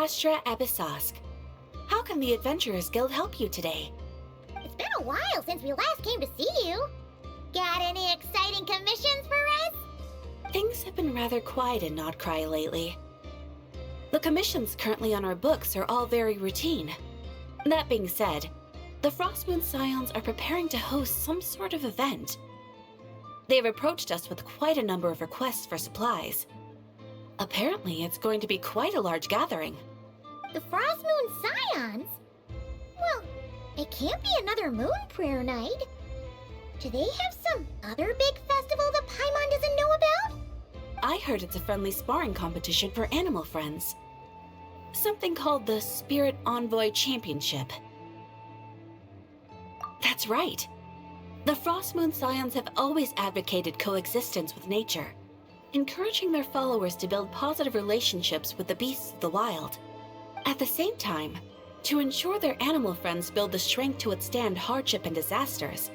Astra Abyssosk. How can the Adventurers Guild help you today? It's been a while since we last came to see you. Got any exciting commissions for us? Things have been rather quiet in Nodcry lately. The commissions currently on our books are all very routine. That being said, the Frostmoon Scions are preparing to host some sort of event. They've approached us with quite a number of requests for supplies. Apparently, it's going to be quite a large gathering. The Frostmoon Scions? Well, it can't be another Moon Prayer Night. Do they have some other big festival that Paimon doesn't know about? I heard it's a friendly sparring competition for animal friends. Something called the Spirit Envoy Championship. That's right. The Frostmoon Scions have always advocated coexistence with nature, encouraging their followers to build positive relationships with the beasts of the wild. At the same time, to ensure their animal friends build the strength to withstand hardship and disasters,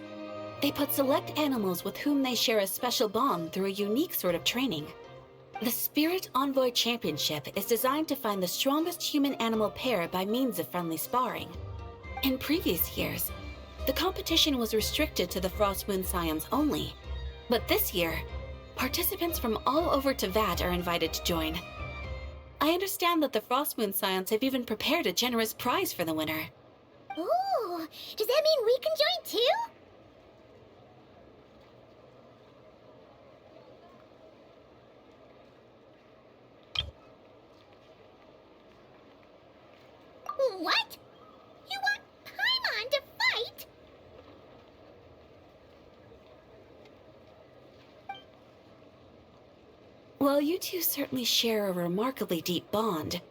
they put select animals with whom they share a special bond through a unique sort of training. The Spirit Envoy Championship is designed to find the strongest human-animal pair by means of friendly sparring. In previous years, the competition was restricted to the Frostmoon Scions only, but this year, participants from all over Teyvat are invited to join. I understand that the Frostmoon Scions have even prepared a generous prize for the winner. Ooh, does that mean we can join too? What? You want Paimon to fight? While you two certainly share a remarkably deep bond,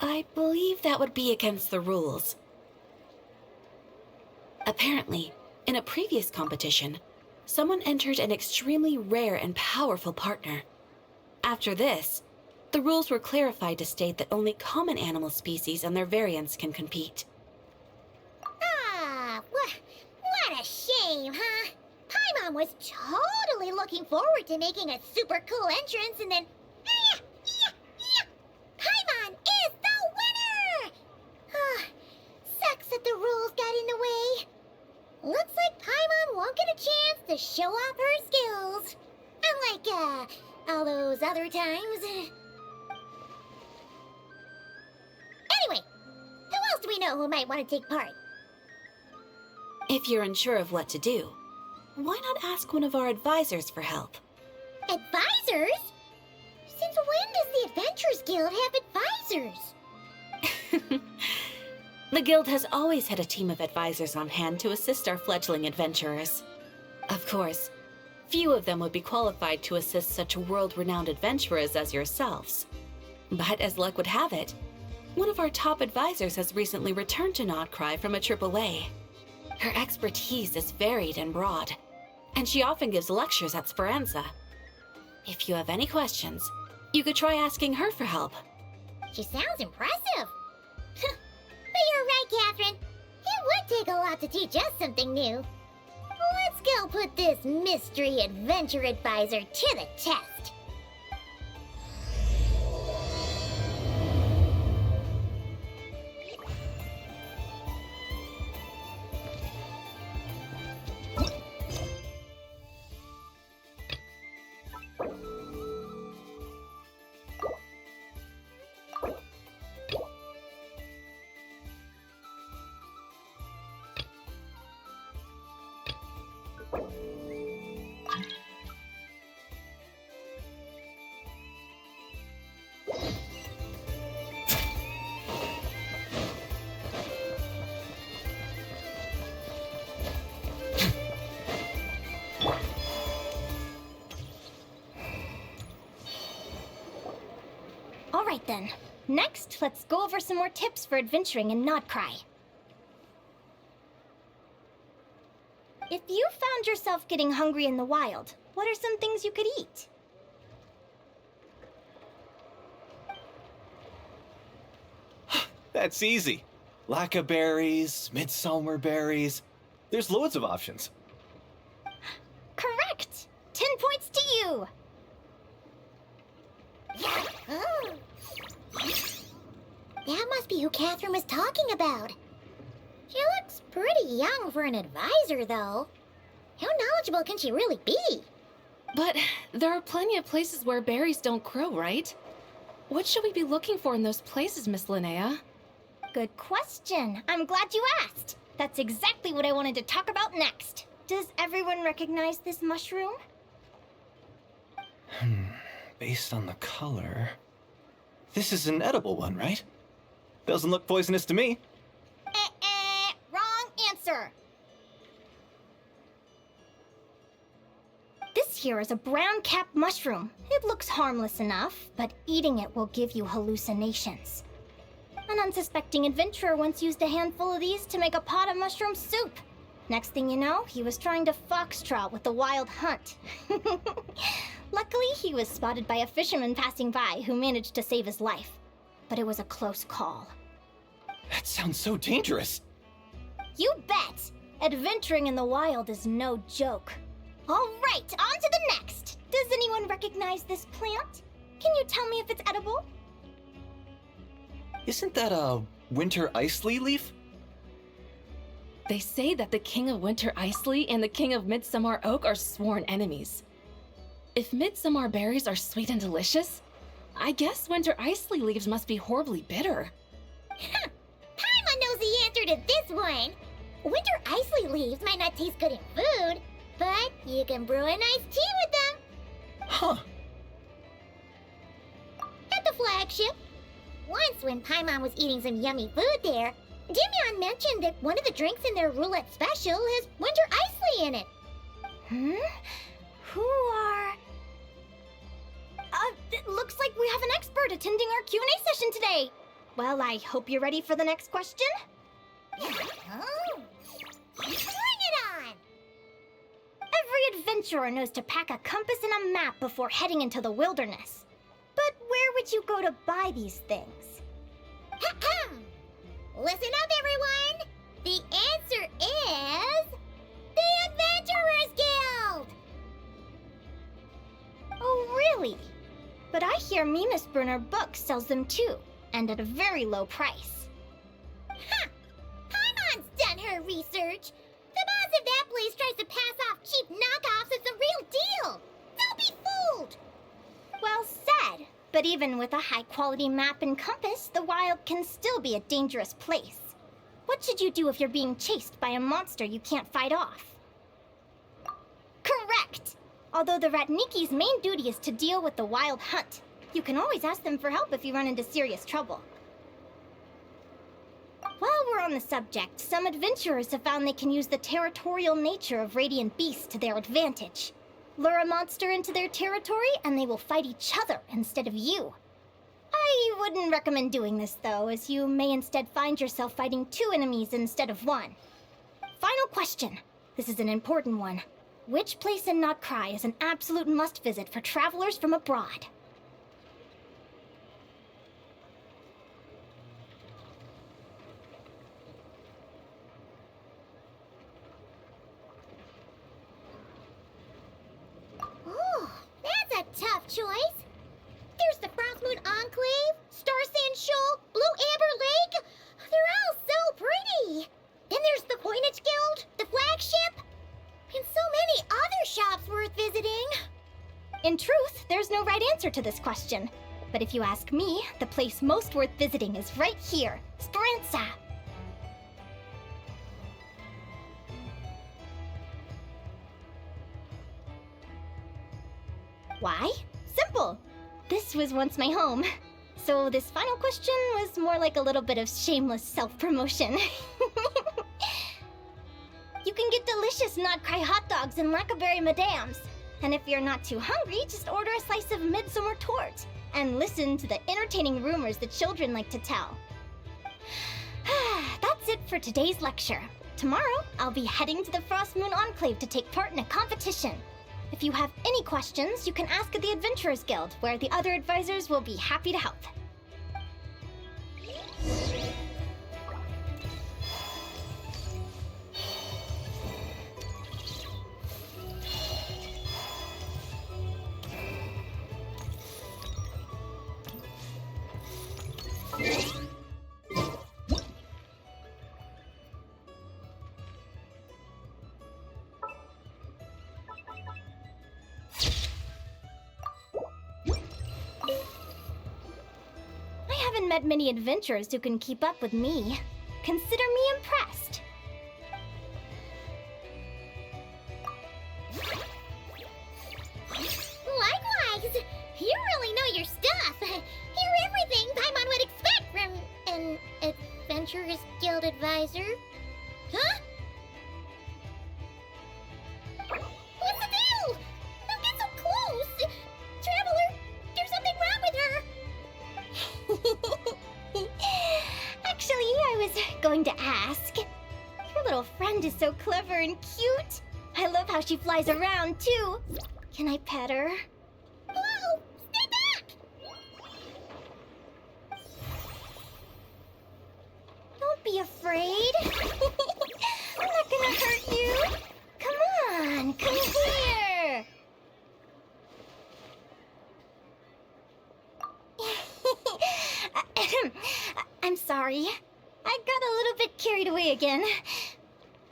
I believe that would be against the rules. Apparently, in a previous competition, someone entered an extremely rare and powerful partner. After this, the rules were clarified to state that only common animal species and their variants can compete. Ah, what a shame, huh? Paimon was totally looking forward to making a super cool entrance and then... Paimon is the winner! Sucks that the rules got in the way. Looks like Paimon won't get a chance to show off her skills. Unlike, all those other times. Anyway, who else do we know who might want to take part? If you're unsure of what to do, why not ask one of our advisors for help? Advisors? Since when does the Adventurers Guild have advisors? The Guild has always had a team of advisors on hand to assist our fledgling adventurers. Of course, few of them would be qualified to assist such world-renowned adventurers as yourselves. But as luck would have it, one of our top advisors has recently returned to Nodcry from a trip away. Her expertise is varied and broad, and she often gives lectures at Speranza. If you have any questions, you could try asking her for help. She sounds impressive. But you're right, Catherine. It would take a lot to teach us something new. Let's go put this mystery adventure advisor to the test. Alright then. Next, let's go over some more tips for adventuring in Nodcry. If you found yourself getting hungry in the wild, what are some things you could eat? That's easy. Lacca berries, midsummer berries. There's loads of options. Correct! 10 points to you! That must be who Catherine was talking about. She looks pretty young for an advisor, though. How knowledgeable can she really be? But there are plenty of places where berries don't grow, right? What should we be looking for in those places, Miss Linnea? Good question. I'm glad you asked. That's exactly what I wanted to talk about next. Does everyone recognize this mushroom? Based on the color... This is an edible one, right? Doesn't look poisonous to me. Wrong answer. This here is a brown-capped mushroom. It looks harmless enough, but eating it will give you hallucinations. An unsuspecting adventurer once used a handful of these to make a pot of mushroom soup. Next thing you know, he was trying to foxtrot with the wild hunt. Luckily, he was spotted by a fisherman passing by who managed to save his life. But it was a close call. That sounds so dangerous. You bet! Adventuring in the wild is no joke. All right, on to the next. Does anyone recognize this plant? Can you tell me if it's edible? Isn't that a winter ice leaf? They say that the King of Winter Icely and the King of Midsummer Oak are sworn enemies. If midsummer berries are sweet and delicious, I guess winter Icely leaves must be horribly bitter. Paimon knows the answer to this one. Winter Icely leaves might not taste good in food, but you can brew a nice tea with them. Huh. At the flagship. Once when Paimon was eating some yummy food there, Dimyon mentioned that one of the drinks in their roulette special has winter Icely in it. Who are... it looks like we have an expert attending our Q&A session today. Well, I hope you're ready for the next question. Oh, bring it on! Every adventurer knows to pack a compass and a map before heading into the wilderness. But where would you go to buy these things? Listen up, everyone! The answer is... the Adventurers Guild! Oh, really? But I hear Mimas Brunner Books sells them too, and at a very low price. Paimon's done her research. The boss of that place tries to pass off cheap knockoffs as the real deal. Don't be fooled! Well said. But even with a high-quality map and compass, the wild can still be a dangerous place. What should you do if you're being chased by a monster you can't fight off? Correct! Although the Ratniki's main duty is to deal with the wild hunt, you can always ask them for help if you run into serious trouble. While we're on the subject, some adventurers have found they can use the territorial nature of radiant beasts to their advantage. Lure a monster into their territory, and they will fight each other instead of you. I wouldn't recommend doing this, though, as you may instead find yourself fighting two enemies instead of one. Final question. This is an important one. Which place in Notcry is an absolute must-visit for travelers from abroad? Oh, that's a tough choice. There's the Frostmoon Enclave, Star Sand Shoal, Blue Amber Lake. They're all so pretty. Then there's the Coinage Guild, the flagship, and so many other shops worth visiting. In truth, there's no right answer to this question. But if you ask me, the place most worth visiting is right here, Speranza. Why? Simple. This was once my home. So this final question was more like a little bit of shameless self-promotion. You can get delicious Notcry hot dogs and Lackaberry Madams. And if you're not too hungry, just order a slice of midsummer tort and listen to the entertaining rumors the children like to tell. That's it for today's lecture. Tomorrow, I'll be heading to the Frostmoon Enclave to take part in a competition. If you have any questions, you can ask at the Adventurers Guild, where the other advisors will be happy to help. haven't met many adventurers who can keep up with me. Consider me impressed. Likewise! You really know your stuff. You're everything Paimon would expect from an Adventurers Guild advisor. Huh? What's the deal? Don't get so close! Traveler, there's something wrong with her! Actually, I was going to ask. Your little friend is so clever and cute. I love how she flies around, too. Can I pet her? Whoa! Stay back! Don't be afraid. I'm not gonna hurt you. Come on, come here. I'm sorry. I got a little bit carried away again.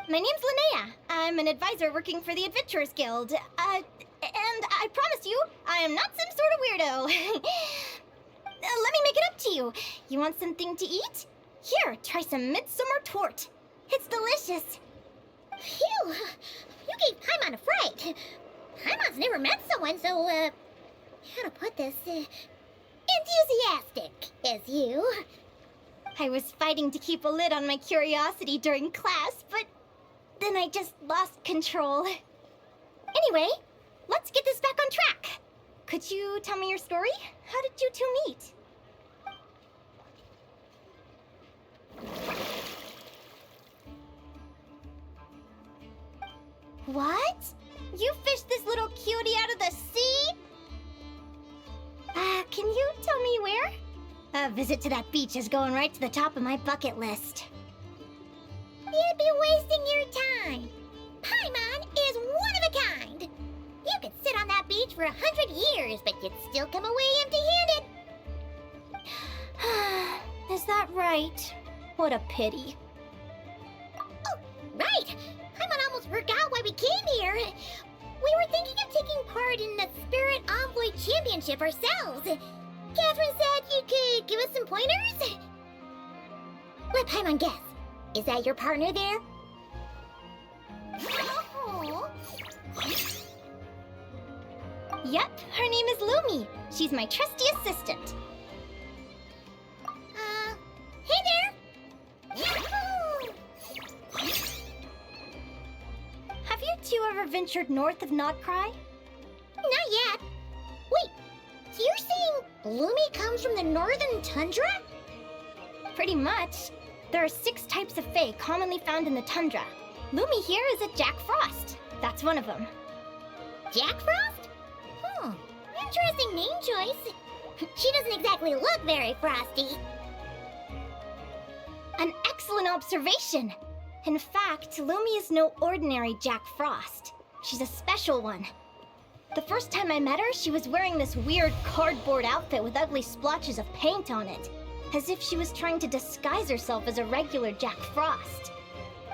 My name's Linnea. I'm an advisor working for the Adventurers Guild. And I promise you, I am not some sort of weirdo. Let me make it up to you. You want something to eat? Here, try some midsummer tort. It's delicious. Phew! You gave Paimon a fright. Paimon's never met someone so, how to put this, enthusiastic as you. I was fighting to keep a lid on my curiosity during class, but then I just lost control. Anyway, let's get this back on track. Could you tell me your story? How did you two meet? What? You fished this little cutie out of the sea? Can you tell me where? A visit to that beach is going right to the top of my bucket list. You'd be wasting your time. Paimon is one of a kind. You could sit on that beach for 100 years, but you'd still come away empty-handed. Is that right? What a pity. Oh, right. Paimon almost forgot why we came here. We were thinking of taking part in the Spirit Envoy Championship ourselves. Catherine said you could give us some pointers. Let Paimon guess. Is that your partner there? Oh. Yep, her name is Lumi. She's my trusty assistant. Hey there! Yahoo! Have you two ever ventured north of Notcry? Not yet. Wait, so you're saying Lumi comes from the northern tundra? Pretty much. There are 6 types of fae commonly found in the tundra. Lumi here is a Jack Frost. That's one of them. Jack Frost? Interesting name choice. She doesn't exactly look very frosty. An excellent observation. In fact, Lumi is no ordinary Jack Frost. She's a special one. The first time I met her, she was wearing this weird cardboard outfit with ugly splotches of paint on it, as if she was trying to disguise herself as a regular Jack Frost.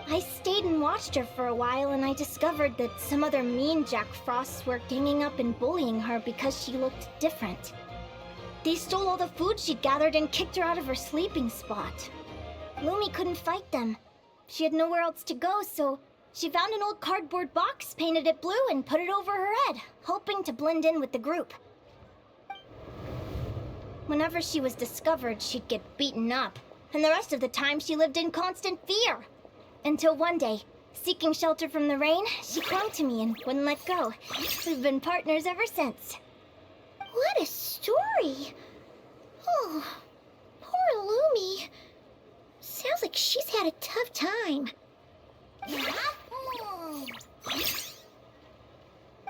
I stayed and watched her for a while, and I discovered that some other mean Jack Frosts were ganging up and bullying her because she looked different. They stole all the food she'd gathered and kicked her out of her sleeping spot. Lumi couldn't fight them. She had nowhere else to go, so she found an old cardboard box, painted it blue, and put it over her head, hoping to blend in with the group. Whenever she was discovered, she'd get beaten up, and the rest of the time she lived in constant fear. Until one day, seeking shelter from the rain, she clung to me and wouldn't let go. We've been partners ever since. What a story! Oh, poor Lumi. Sounds like she's had a tough time.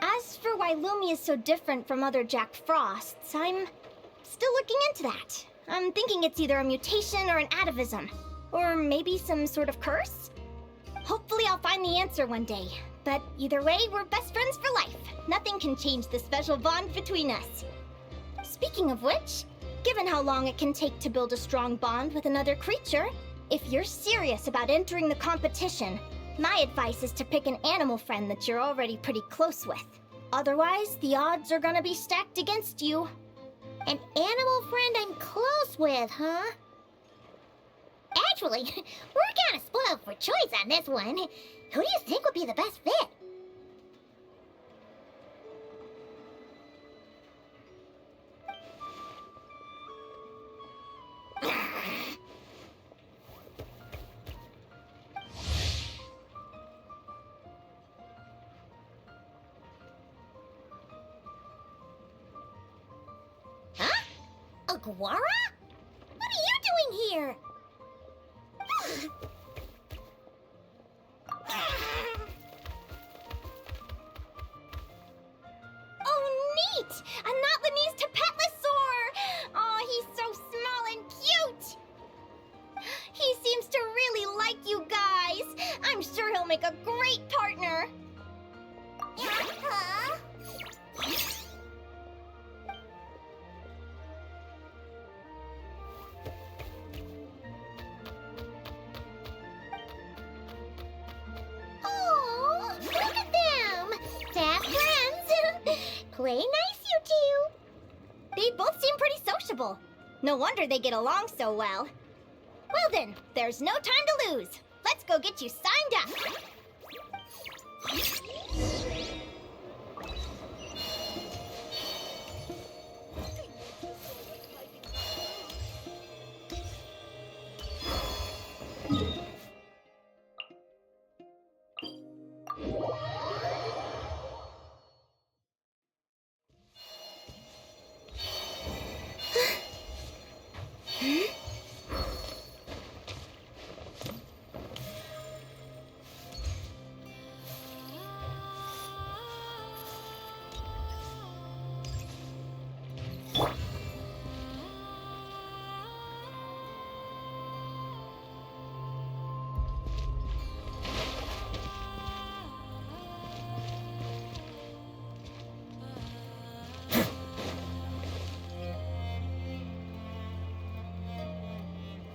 As for why Lumi is so different from other Jack Frosts, I'm still looking into that. I'm thinking it's either a mutation or an atavism. Or maybe some sort of curse? Hopefully I'll find the answer one day. But either way, we're best friends for life. Nothing can change the special bond between us. Speaking of which, given how long it can take to build a strong bond with another creature, if you're serious about entering the competition, my advice is to pick an animal friend that you're already pretty close with. Otherwise, the odds are gonna be stacked against you. An animal friend I'm close with, huh? Actually, we're kind of spoiled for choice on this one. Who do you think would be the best fit? Huh? Aguara? What are you doing here? Oh, neat! A Notlanese Tapetlosaur! Oh, he's so small and cute! He seems to really like you guys. I'm sure he'll make a great partner. Huh? Oh, look at them! Fast friends! Play nice, you two! They both seem pretty sociable. No wonder they get along so well. Well then, there's no time to lose. Let's go get you signed up.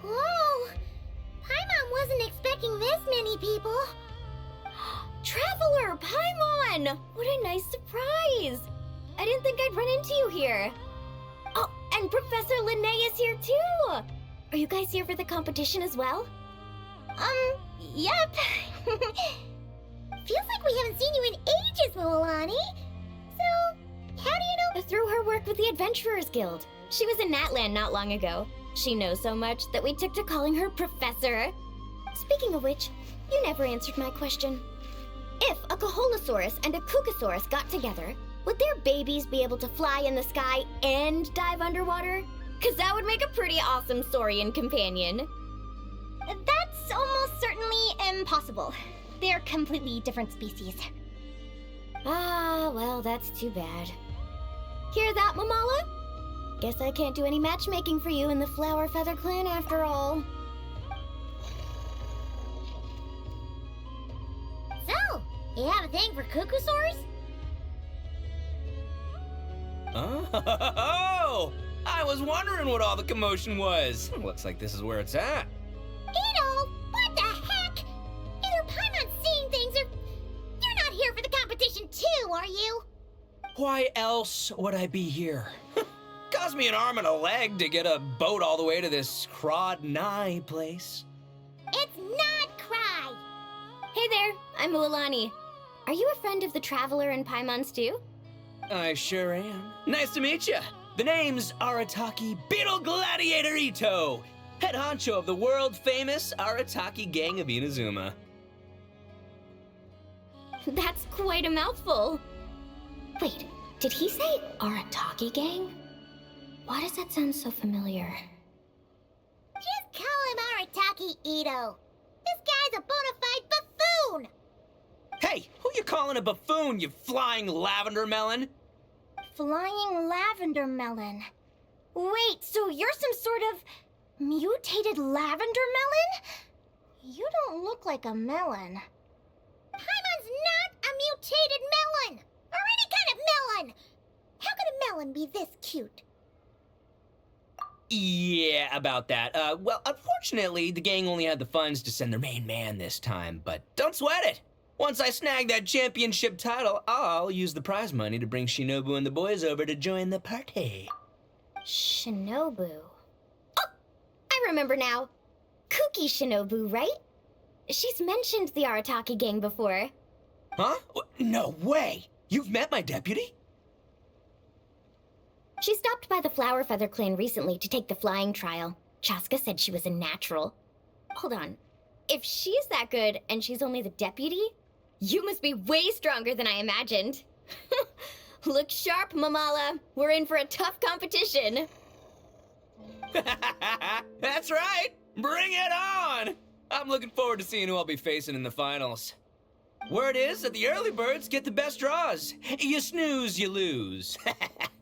Whoa! Paimon wasn't expecting this many people. Traveler, Paimon! What a nice surprise! I didn't think I'd run into you here. Oh, and Professor Linnea is here too! Are you guys here for the competition as well? Yep. Feels like we haven't seen you in ages, Moalani. So, how do you know? Through her work with the Adventurers Guild. She was in Natland not long ago. She knows so much that we took to calling her Professor. Speaking of which, you never answered my question. If a Kaholosaurus and a Kukasaurus got together, would their babies be able to fly in the sky and dive underwater? 'Cause that would make a pretty awesome saurian companion. That's almost certainly impossible. They're completely different species. Ah, well, that's too bad. Hear that, Mamala? Guess I can't do any matchmaking for you in the Flower Feather Clan after all. So, you have a thing for Kukusaurs? Oh, I was wondering what all the commotion was. Looks like this is where it's at. Ito, what the heck? Either Paimon's seeing things or you're not here for the competition too, are you? Why else would I be here? Cost me an arm and a leg to get a boat all the way to this Crod Nye place. It's not Cry. Hey there, I'm Mualani. Are you a friend of the Traveler and Paimon's too? I sure am. Nice to meet you. The name's Arataki Beetle Gladiator Ito, head honcho of the world-famous Arataki Gang of Inazuma. That's quite a mouthful. Wait, did he say Arataki Gang? Why does that sound so familiar? Just call him Arataki Ito. This guy's a bona fide buffoon. Hey, who you calling a buffoon, you flying lavender melon? Flying lavender melon. Wait, so you're some sort of mutated lavender melon? You don't look like a melon. Paimon's not a mutated melon, or any kind of melon. How could a melon be this cute? Yeah, about that. Well, unfortunately, the gang only had the funds to send their main man this time, but don't sweat it. Once I snag that championship title, I'll use the prize money to bring Shinobu and the boys over to join the party. Shinobu. Oh! I remember now. Kuki Shinobu, right? She's mentioned the Arataki gang before. Huh? No way! You've met my deputy? She stopped by the Flower Feather clan recently to take the flying trial. Chaska said she was a natural. Hold on. If she's that good and she's only the deputy, you must be way stronger than I imagined. Look sharp, Mamala. We're in for a tough competition. That's right! Bring it on! I'm looking forward to seeing who I'll be facing in the finals. Word is that the early birds get the best draws. You snooze, you lose.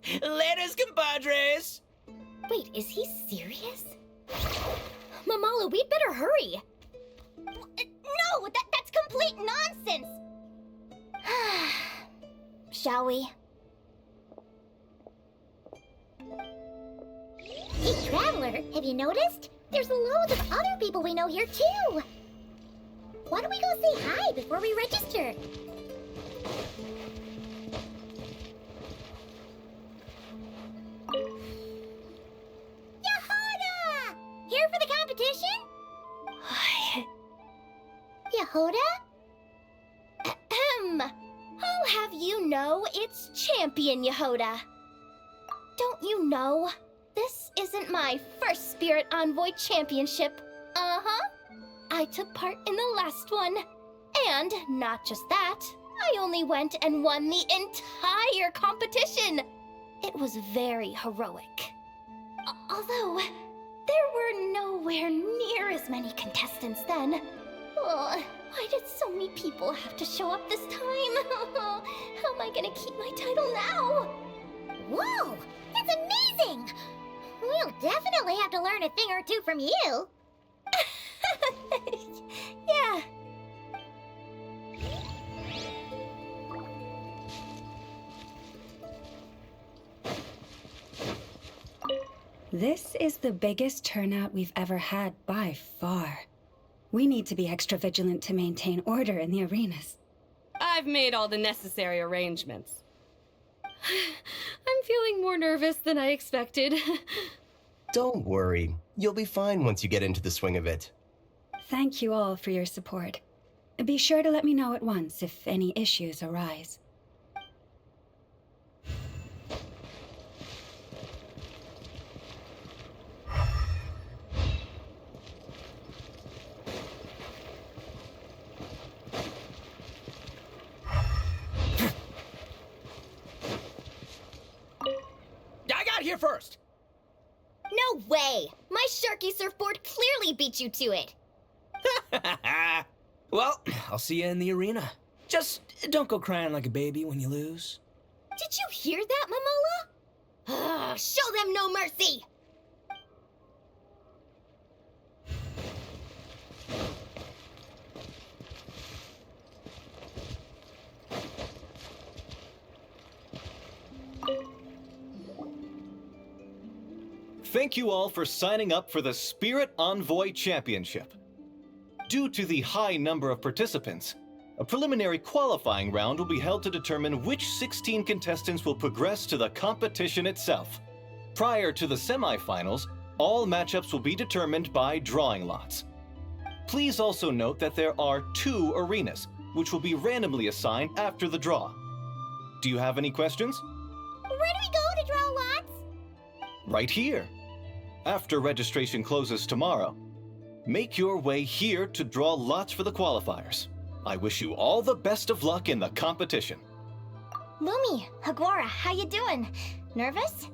Laters, compadres! Wait, is he serious? Mamala, we'd better hurry. No, that's complete nonsense! Shall we? Hey, Traveler, have you noticed? There's loads of other people we know here, too. Why don't we go say hi before we register? Yehoda! Here for the competition? Yehoda? Ahem. I'll have you know it's Champion Yehoda. Don't you know? This isn't my first Spirit Envoy Championship. Uh-huh. I took part in the last one. And not just that, I only went and won the entire competition. It was very heroic. Although, there were nowhere near as many contestants then. Oh, why did so many people have to show up this time? How am I gonna keep my title now? Whoa! That's amazing! We'll definitely have to learn a thing or two from you. Yeah. This is the biggest turnout we've ever had by far. We need to be extra vigilant to maintain order in the arenas. I've made all the necessary arrangements. I'm feeling more nervous than I expected. Don't worry. You'll be fine once you get into the swing of it. Thank you all for your support. Be sure to let me know at once if any issues arise. I got here first! No way! My Sharky surfboard clearly beat you to it. Well, I'll see you in the arena. Just don't go crying like a baby when you lose. Did you hear that, Momola? Show them no mercy! Thank you all for signing up for the Spirit Envoy Championship. Due to the high number of participants, a preliminary qualifying round will be held to determine which 16 contestants will progress to the competition itself. Prior to the semifinals, all matchups will be determined by drawing lots. Please also note that there are 2 arenas, which will be randomly assigned after the draw. Do you have any questions? Where do we go to draw lots? Right here. After registration closes tomorrow, make your way here to draw lots for the qualifiers. I wish you all the best of luck in the competition. Lumi, Hagwara, how you doing? Nervous?